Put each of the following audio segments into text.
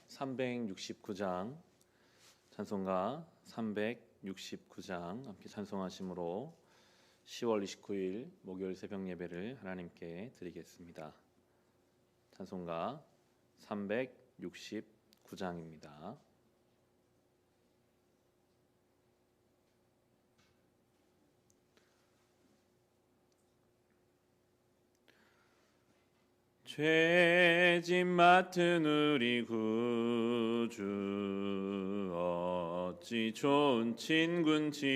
369장 찬송가 369장 함께 찬송하심으로 10월 29일 목요일 새벽 예배를 하나님께 드리겠습니다. 찬송가 369장입니다. 죄짐 맡은 우리 구주 어찌 좋은 친군지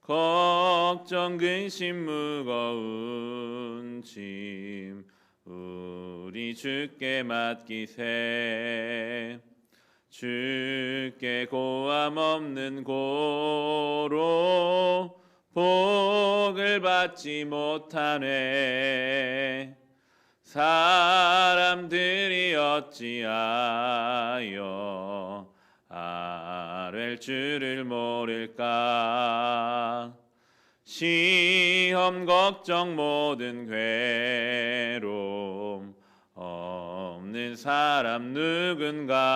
걱정 근심 무거운 짐 우리 주께 맡기세 주께 고함 없는 고로 복을 받지 못하네 사람들이 어찌하여 아랠 줄을 모를까 시험 걱정 모든 괴로움 없는 사람 누군가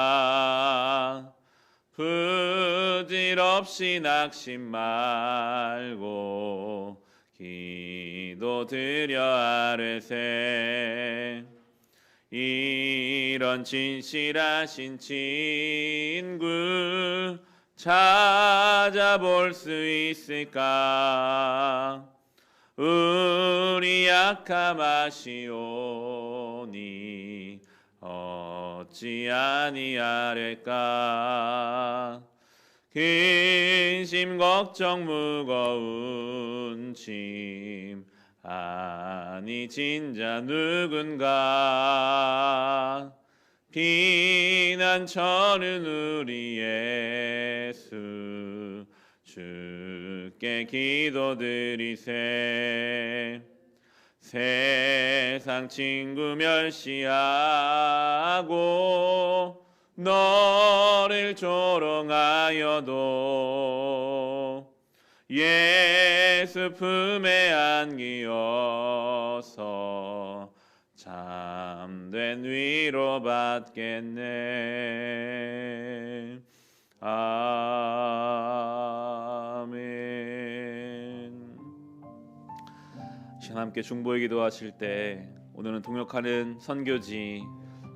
부질없이 낙심 말고 기도드려 아뢰세 이런 진실하신 친구 찾아볼 수 있을까 우리 약함 아시오니 어찌 아니하릴까 근심 걱정 무거운 짐 아니 진자 누군가 피난처는 우리 예수 주께 기도드리세 세상 친구 멸시하고 너를 조롱하여도 예수 품에 안기어서 참된 위로 받겠네. 아멘. 시간 함께 중보의 기도하실 때 오늘은 동역하는 선교지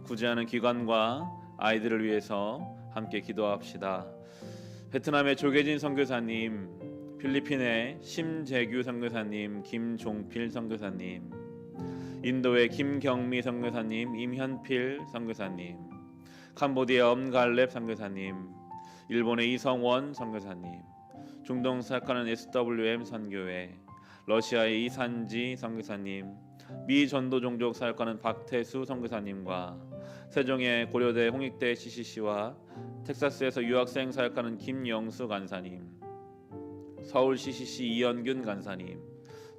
구제하는 기관과 아이들을 위해서 함께 기도합시다. 베트남의 조계진 선교사님, 필리핀의 심재규 선교사님, 김종필 선교사님, 인도의 김경미 선교사님, 임현필 선교사님, 캄보디아 엄갈렙 선교사님, 일본의 이성원 선교사님, 중동 사역하는 SWM 선교회, 러시아의 이산지 선교사님, 미 전도 종족 사역하는 박태수 선교사님과 세종의 고려대 홍익대 CCC와 텍사스에서 유학생 사역하는 김영수 간사님, 서울 CCC 이연균 간사님,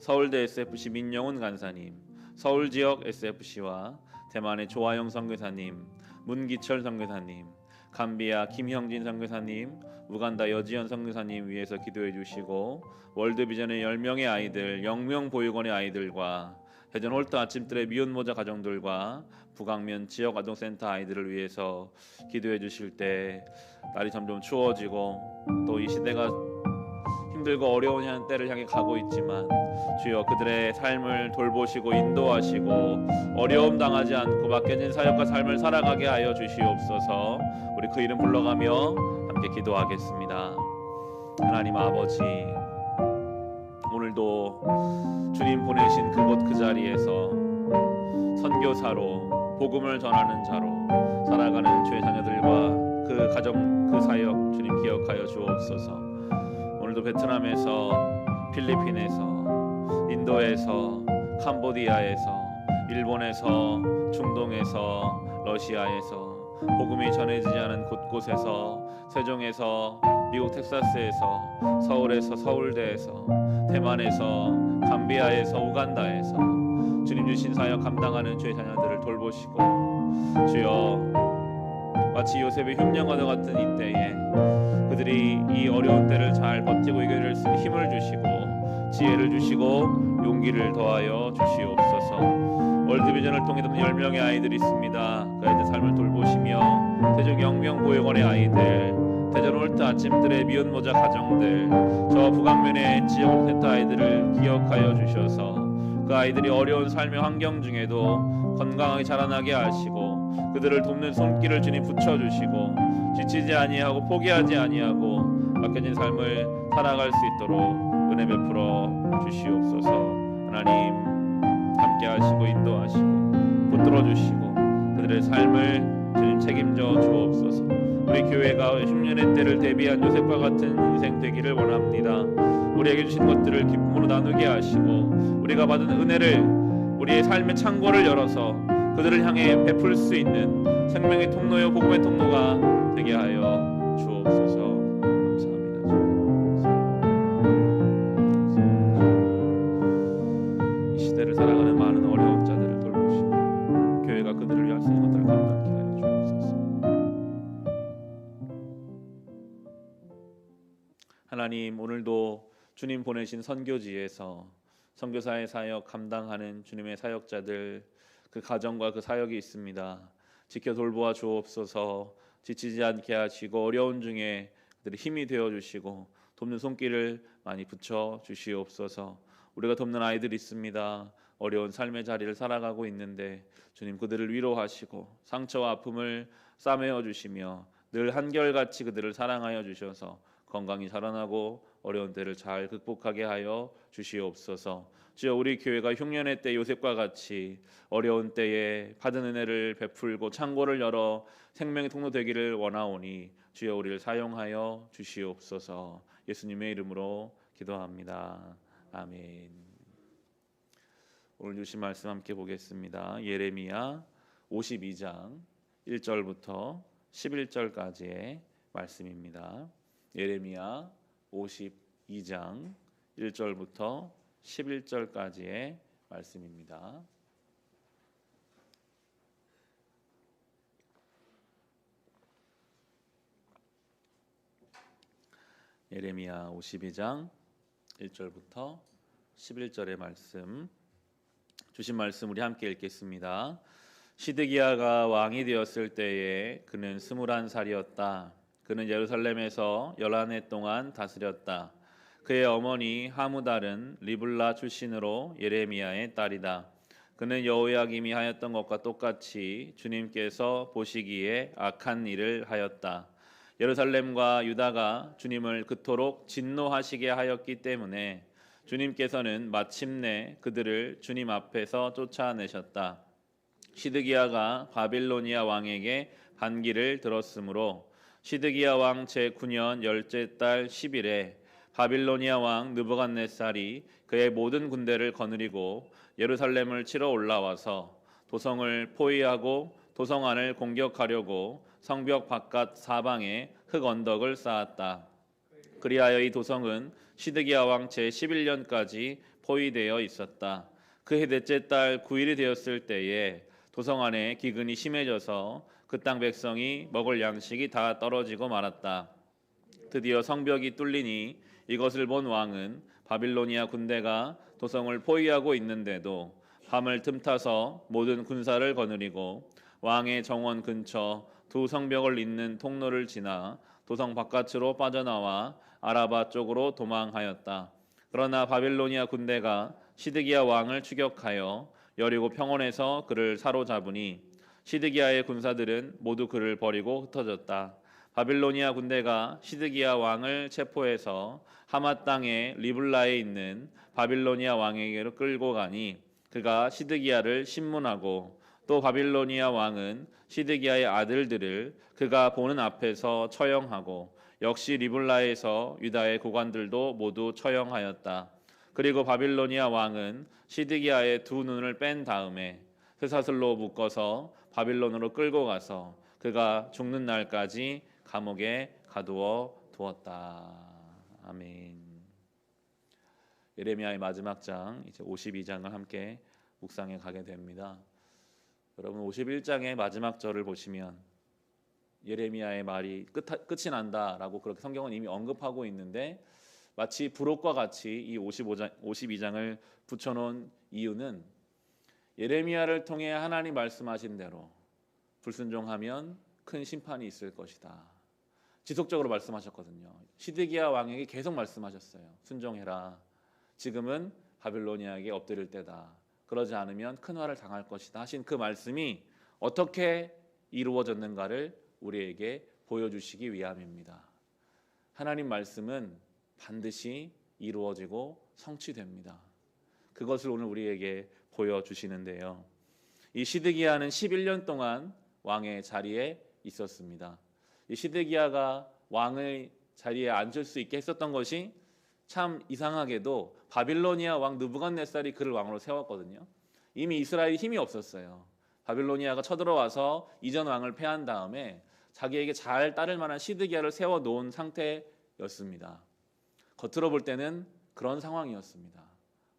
서울대 SFC 민영훈 간사님, 서울지역 SFC와 대만의 조화영 선교사님, 문기철 선교사님, 감비아 김형진 선교사님, 우간다 여지연 선교사님 위해서 기도해 주시고 월드비전의 10명의 아이들, 영명보육원의 아이들과 대전 홀트 아침들의 미혼모자 가정들과 북악면 지역아동센터 아이들을 위해서 기도해 주실 때 날이 점점 추워지고 또 이 시대가 힘들고 어려운 때를 향해 가고 있지만 주여 그들의 삶을 돌보시고 인도하시고 어려움 당하지 않고 맡겨진 사역과 삶을 살아가게 하여 주시옵소서. 우리 그 이름 불러가며 함께 기도하겠습니다. 하나님 아버지, 오늘도 주님 보내신 그곳 그 자리에서 선교사로 복음을 전하는 자로 살아가는 주의 자녀들과 그 가정 그 사역 주님 기억하여 주옵소서. 오늘도 베트남에서, 필리핀에서, 인도에서, 캄보디아에서, 일본에서, 중동에서, 러시아에서 복음이 전해지지 않은 곳곳에서, 세종에서, 미국 텍사스에서, 서울에서, 서울대에서, 대만에서, 감비아에서, 우간다에서 주님 주신 사역 감당하는 주의 자녀들을 돌보시고 주여 마치 요셉의 흉년과도 같은 이때에 그들이 이 어려운 때를 잘 버티고 이겨낼 수 있는 힘을 주시고 지혜를 주시고 용기를 더하여 주시옵소서. 월드비전을 통해 10명의 아이들이 있습니다. 그 아이들 삶을 돌보시고 대전 영명보육원의 아이들, 대전 홀트 아침들의 미혼모자 가정들, 저 북악면의 지역센터 아이들을 기억하여 주셔서 그 아이들이 어려운 삶의 환경 중에도 건강하게 자라나게 하시고 그들을 돕는 손길을 주님 붙여주시고 지치지 아니하고 포기하지 아니하고 맡겨진 삶을 살아갈 수 있도록 은혜 베풀어 주시옵소서. 하나님 함께 하시고 인도하시고 붙들어 주시고 그들의 삶을 주님 책임져 주옵소서. 우리 교회가 흉년의 때를 대비한 요셉과 같은 인생 되기를 원합니다. 우리에게 주신 것들을 기쁨으로 나누게 하시고 우리가 받은 은혜를 우리의 삶의 창고를 열어서 그들을 향해 베풀 수 있는 생명의 통로요 복음의 통로가 되게 하여 주옵소서. 감사합니다. 이 시대를 살아가는 많은 어려운 자들을 돌보시고 교회가 그들을 위할 수 있는 것들을 감당케 하여 주옵소서. 하나님, 오늘도 주님 보내신 선교지에서 선교사의 사역 감당하는 주님의 사역자들, 그 가정과 그 사역이 있습니다. 지켜 돌보아 주옵소서. 지치지 않게 하시고 어려운 중에 그들이 힘이 되어 주시고 돕는 손길을 많이 붙여 주시옵소서. 우리가 돕는 아이들이 있습니다. 어려운 삶의 자리를 살아가고 있는데 주님 그들을 위로하시고 상처와 아픔을 싸매어 주시며 늘 한결같이 그들을 사랑하여 주셔서 건강히 자라나고 어려운 때를 잘 극복하게 하여 주시옵소서. 주여, 우리 교회가 흉년의 때 요셉과 같이 어려운 때에 받은 은혜를 베풀고 창고를 열어 생명의 통로 되기를 원하오니 주여 우리를 사용하여 주시옵소서. 예수님의 이름으로 기도합니다. 아멘. 오늘 주신 말씀 함께 보겠습니다. 예레미야 52장 1절부터 11절까지의 말씀입니다. 예레미야 52장 1절부터 11절까지의 말씀입니다. 예레미야 52장 1절부터 11절의 말씀, 주신 말씀 우리 함께 읽겠습니다. 시드기야가 왕이 되었을 때에 그는 21살이었다. 그는 예루살렘에서 11해 동안 다스렸다. 그의 어머니 하무달은 리블라 출신으로 예레미야의 딸이다. 그는 여호야김이 하였던 것과 똑같이 주님께서 보시기에 악한 일을 하였다. 예루살렘과 유다가 주님을 그토록 진노하시게 하였기 때문에 주님께서는 마침내 그들을 주님 앞에서 쫓아내셨다. 시드기야가 바빌로니아 왕에게 반기를 들었으므로 시드기야 왕 제9년 열째 달 10일에 바빌로니아 왕 느부갓네살이 그의 모든 군대를 거느리고 예루살렘을 치러 올라와서 도성을 포위하고 도성 안을 공격하려고 성벽 바깥 사방에 흙 언덕을 쌓았다. 그리하여 이 도성은 시드기야 왕 제11년까지 포위되어 있었다. 그해 넷째 달 9일이 되었을 때에 도성 안에 기근이 심해져서 그 땅 백성이 먹을 양식이 다 떨어지고 말았다. 드디어 성벽이 뚫리니 이것을 본 왕은 바빌로니아 군대가 도성을 포위하고 있는데도 밤을 틈타서 모든 군사를 거느리고 왕의 정원 근처 두 성벽을 잇는 통로를 지나 도성 바깥으로 빠져나와 아라바 쪽으로 도망하였다. 그러나 바빌로니아 군대가 시드기야 왕을 추격하여 여리고 평원에서 그를 사로잡으니 시드기야의 군사들은 모두 그를 버리고 흩어졌다. 바빌로니아 군대가 시드기야 왕을 체포해서 하맛 땅의 리블라에 있는 바빌로니아 왕에게로 끌고 가니 그가 시드기야를 신문하고 또 바빌로니아 왕은 시드기야의 아들들을 그가 보는 앞에서 처형하고 역시 리블라에서 유다의 고관들도 모두 처형하였다. 그리고 바빌로니아 왕은 시드기야의 두 눈을 뺀 다음에 쇠사슬로 묶어서 바빌론으로 끌고 가서 그가 죽는 날까지 감옥에 가두어 두었다. 아멘. 예레미야의 마지막 장 이제 52장을 함께 묵상해 가게 됩니다. 여러분 51장의 마지막 절을 보시면 예레미야의 말이 끝이 난다라고 그렇게 성경은 이미 언급하고 있는데 마치 부록과 같이 이 52장을 붙여놓은 이유는 예레미야를 통해 하나님 말씀하신 대로 불순종하면 큰 심판이 있을 것이다. 지속적으로 말씀하셨거든요. 시드기야 왕에게 계속 말씀하셨어요. 순종해라. 지금은 바빌로니아에게 엎드릴 때다. 그러지 않으면 큰 화를 당할 것이다 하신 그 말씀이 어떻게 이루어졌는가를 우리에게 보여주시기 위함입니다. 하나님 말씀은 반드시 이루어지고 성취됩니다. 그것을 오늘 우리에게 보여주시는데요. 이 시드기야는 11년 동안 왕의 자리에 있었습니다. 이 시드기야가 왕의 자리에 앉을 수 있게 했었던 것이 참 이상하게도 바빌로니아 왕 느부갓네살이 그를 왕으로 세웠거든요. 이미 이스라엘이 힘이 없었어요. 바빌로니아가 쳐들어와서 이전 왕을 패한 다음에 자기에게 잘 따를 만한 시드기야를 세워놓은 상태였습니다. 겉으로 볼 때는 그런 상황이었습니다.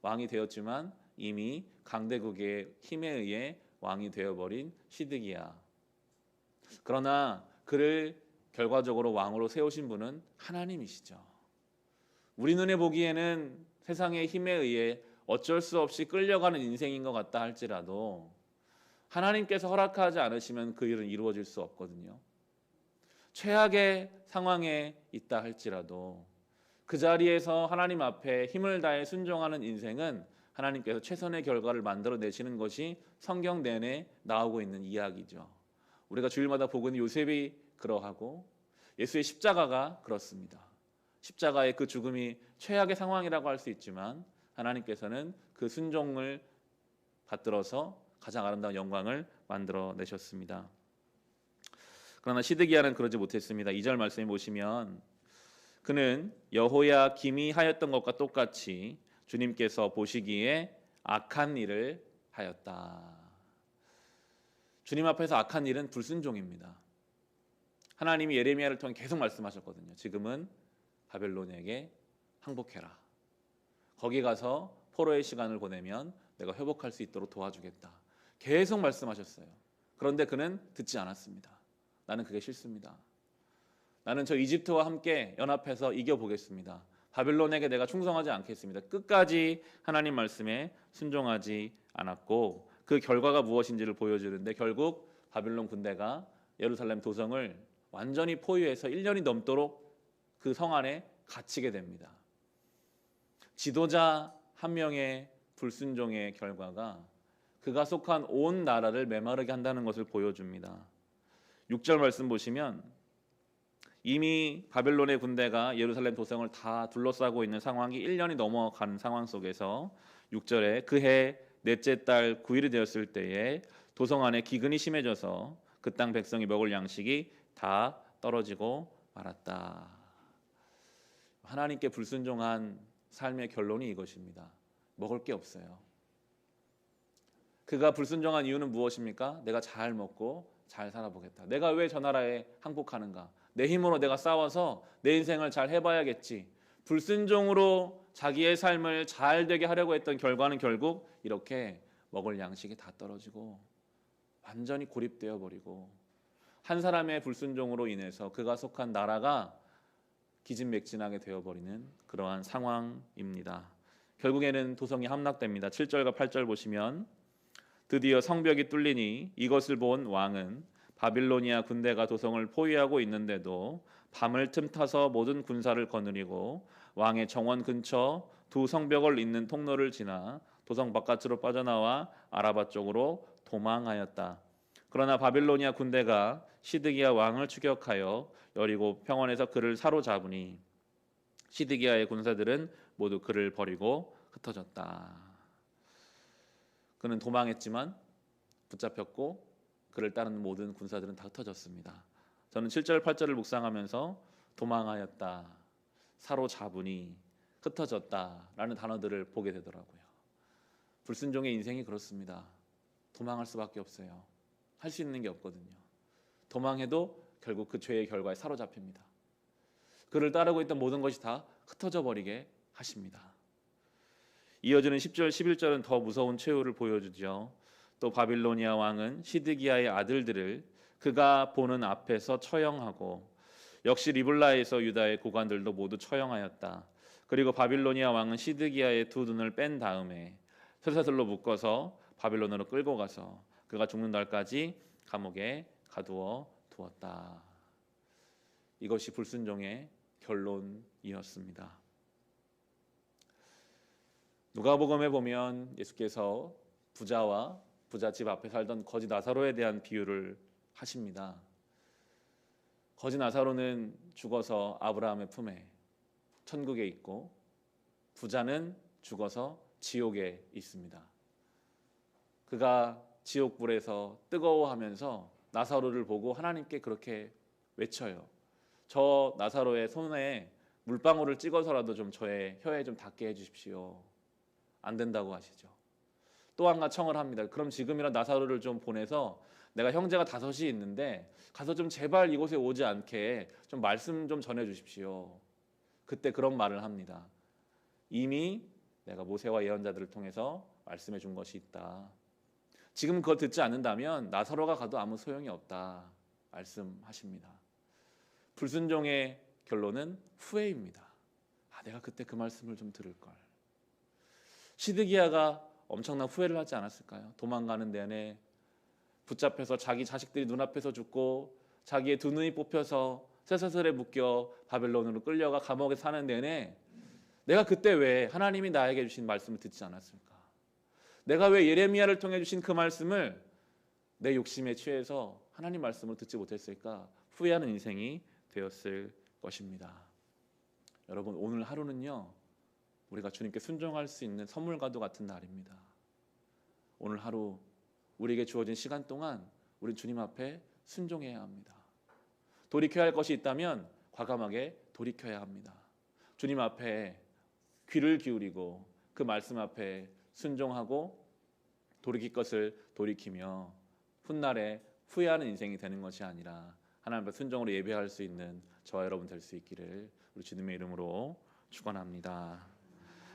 왕이 되었지만 이미 강대국의 힘에 의해 왕이 되어버린 시드기야. 그러나 그를 결과적으로 왕으로 세우신 분은 하나님이시죠. 우리 눈에 보기에는 세상의 힘에 의해 어쩔 수 없이 끌려가는 인생인 것 같다 할지라도 하나님께서 허락하지 않으시면 그 일은 이루어질 수 없거든요. 최악의 상황에 있다 할지라도 그 자리에서 하나님 앞에 힘을 다해 순종하는 인생은 하나님께서 최선의 결과를 만들어내시는 것이 성경 내내 나오고 있는 이야기죠. 우리가 주일마다 보고 있는 요셉이 그러하고 예수의 십자가가 그렇습니다. 십자가의 그 죽음이 최악의 상황이라고 할 수 있지만 하나님께서는 그 순종을 받들어서 가장 아름다운 영광을 만들어내셨습니다. 그러나 시드기야는 그러지 못했습니다. 2절 말씀에 보시면 그는 여호야김이 하였던 것과 똑같이 주님께서 보시기에 악한 일을 하였다. 주님 앞에서 악한 일은 불순종입니다. 하나님이 예레미야를 통해 계속 말씀하셨거든요. 지금은 바벨론에게 항복해라. 거기 가서 포로의 시간을 보내면 내가 회복할 수 있도록 도와주겠다. 계속 말씀하셨어요. 그런데 그는 듣지 않았습니다. 나는 그게 싫습니다. 나는 저 이집트와 함께 연합해서 이겨보겠습니다. 바벨론에게 내가 충성하지 않겠습니다. 끝까지 하나님 말씀에 순종하지 않았고 그 결과가 무엇인지를 보여주는데 결국 바벨론 군대가 예루살렘 도성을 완전히 포위해서 1년이 넘도록 그 성 안에 갇히게 됩니다. 지도자 한 명의 불순종의 결과가 그가 속한 온 나라를 메마르게 한다는 것을 보여줍니다. 6절 말씀 보시면 이미 바벨론의 군대가 예루살렘 도성을 다 둘러싸고 있는 상황이 1년이 넘어간 상황 속에서 6절에 그해 넷째 달 9일이 되었을 때에 도성 안에 기근이 심해져서 그 땅 백성이 먹을 양식이 다 떨어지고 말았다. 하나님께 불순종한 삶의 결론이 이것입니다. 먹을 게 없어요. 그가 불순종한 이유는 무엇입니까? 내가 잘 먹고 잘 살아보겠다. 내가 왜 저 나라에 항복하는가? 내 힘으로 내가 싸워서 내 인생을 잘 해봐야겠지. 불순종으로 자기의 삶을 잘 되게 하려고 했던 결과는 결국 이렇게 먹을 양식이 다 떨어지고 완전히 고립되어 버리고 한 사람의 불순종으로 인해서 그가 속한 나라가 기진맥진하게 되어버리는 그러한 상황입니다. 결국에는 도성이 함락됩니다. 7절과 8절 보시면 드디어 성벽이 뚫리니 이것을 본 왕은 바빌로니아 군대가 도성을 포위하고 있는데도 밤을 틈타서 모든 군사를 거느리고 왕의 정원 근처 두 성벽을 잇는 통로를 지나 도성 바깥으로 빠져나와 아라바 쪽으로 도망하였다. 그러나 바빌로니아 군대가 시드기야 왕을 추격하여 여리고 평원에서 그를 사로잡으니 시드기야의 군사들은 모두 그를 버리고 흩어졌다. 그는 도망했지만 붙잡혔고 그를 따르는 모든 군사들은 다 흩어졌습니다. 저는 7절 8절을 묵상하면서 도망하였다, 사로잡으니, 흩어졌다라는 단어들을 보게 되더라고요. 불순종의 인생이 그렇습니다. 도망할 수밖에 없어요. 할 수 있는 게 없거든요. 도망해도 결국 그 죄의 결과에 사로잡힙니다. 그를 따르고 있던 모든 것이 다 흩어져 버리게 하십니다. 이어지는 10절 11절은 더 무서운 최후를 보여주죠. 또 바빌로니아 왕은 시드기야의 아들들을 그가 보는 앞에서 처형하고 역시 리블라에서 유다의 고관들도 모두 처형하였다. 그리고 바빌로니아 왕은 시드기야의 두 눈을 뺀 다음에 쇠사슬로 묶어서 바빌론으로 끌고 가서 그가 죽는 날까지 감옥에 가두어 두었다. 이것이 불순종의 결론이었습니다. 누가복음에 보면 예수께서 부자와 부잣집 앞에 살던 거지 나사로에 대한 비유를 하십니다. 거지 나사로는 죽어서 아브라함의 품에 천국에 있고, 부자는 죽어서 지옥에 있습니다. 그가 지옥불에서 뜨거워하면서 나사로를 보고 하나님께 그렇게 외쳐요. 저 나사로의 손에 물방울을 찍어서라도 좀 저의 혀에 좀 닿게 해주십시오. 안 된다고 하시죠. 또 한 가지 청을 합니다. 그럼 지금이라 나사로를 좀 보내서 내가 형제가 5이 있는데 가서 좀 제발 이곳에 오지 않게 좀 말씀 좀 전해 주십시오. 그때 그런 말을 합니다. 이미 내가 모세와 예언자들을 통해서 말씀해 준 것이 있다. 지금 그걸 듣지 않는다면 나사로가 가도 아무 소용이 없다 말씀하십니다. 불순종의 결론은 후회입니다. 내가 그때 그 말씀을 좀 들을 걸. 시드기야가 엄청난 후회를 하지 않았을까요? 도망가는 내내 붙잡혀서 자기 자식들이 눈앞에서 죽고 자기의 2눈이 뽑혀서 쇠사슬에 묶여 바벨론으로 끌려가 감옥에 사는 내내 내가 그때 왜 하나님이 나에게 주신 말씀을 듣지 않았을까? 내가 왜 예레미야를 통해 주신 그 말씀을 내 욕심에 취해서 하나님 말씀을 듣지 못했을까? 후회하는 인생이 되었을 것입니다. 여러분, 오늘 하루는요, 우리가 주님께 순종할 수 있는 선물과도 같은 날입니다. 오늘 하루 우리에게 주어진 시간 동안 우리 주님 앞에 순종해야 합니다. 돌이켜야 할 것이 있다면 과감하게 돌이켜야 합니다. 주님 앞에 귀를 기울이고 그 말씀 앞에 순종하고 돌이킬 것을 돌이키며 훗날에 후회하는 인생이 되는 것이 아니라 하나님 앞에 순종으로 예배할 수 있는 저와 여러분 될 수 있기를 우리 주님의 이름으로 축원합니다.